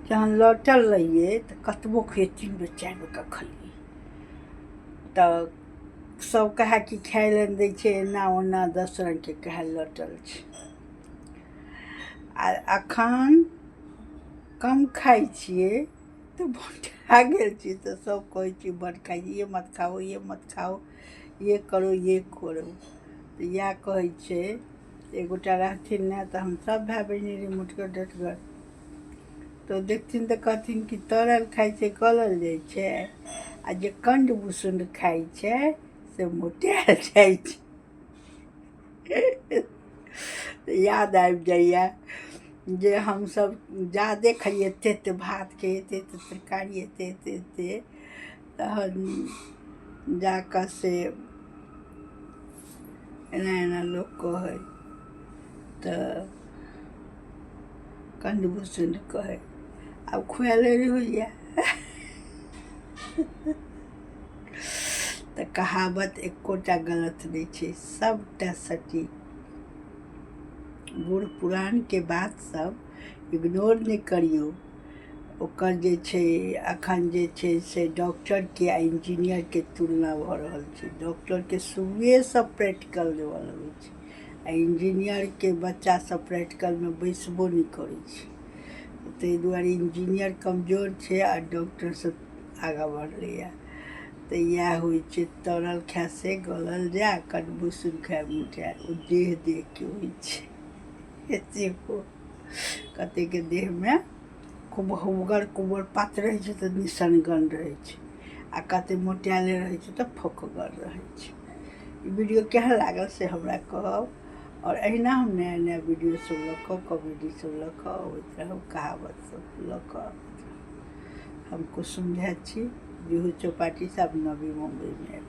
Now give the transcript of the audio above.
जहन लौटल रहिए तो कतबो खइए 3 बेर 4 बेर के खइए तऽ सब कहे कि खाय लए दै छै एना ओना 10 रंगके कहे लौटल छै। आ अखन कम खाइ छियै तो मोटा गेल छी तो सब कहै छी बड़ खाइ ये मत खाओ ये मत खाओ ये करो ये करो। तो इएह कहै छै एगोटा रहथिन ने तो हम सब भाय बहिन रही मोटगर डटगर तो देखथिन तो कहथिन कि तरल खाइ छै गलल जाइ छै आ जे कंड बुसुंड खाइ छै से मोटायल जाइ छै। याद आबि जाइए जे हमसब जादे खाइए एते भात खाइए एते तरकारी एते तहन जाकऽ से एना एना लोक कहै तऽ कंड बुसुंड कहै आब खुआले होइए। तऽ कहावत एकोटा गलत नहीं छै, सबटा सटीक। बूढ़ पुरानके बात सब इग्नोर नहीं करियौ। ओकर जे छै अखन जे छै से डॉक्टरके आ इंजीनियरके तुलना भऽ रहल छै। डॉक्टरके शुरुएसँ प्रैक्टिकल देबऽ लगै छै आ इंजीनियरके बच्चा सब प्रैक्टिकलमे बैसबो नहीं करै छै। ताहि दुआरे इंजीनियर कमजोर छै आ डॉक्टर सब आगाँ बढ़लैए। तऽ इएह होइ छै तरल खाय से गलल जाय कंड बुसुंड खाय मोटाय ओ देह के होइ छै। सेहो कतेके देहमे खूब हुगर कुबर पात रहै छै तऽ निसनगन रहै छै आ कते मोटायले रहै छै तऽ फोकगर रहै छै। ई वीडियो केहन लागल से हमरा कहब और अहिना हम नया नया वीडियो सब लऽ कऽ कॉमेडी सब लऽ कऽ अबैत रहब कहावत सब लऽ कऽ अबैत रहब। हम कुसुम झा छी, जुहू चौपाटी से, अब नवी मुंबई में।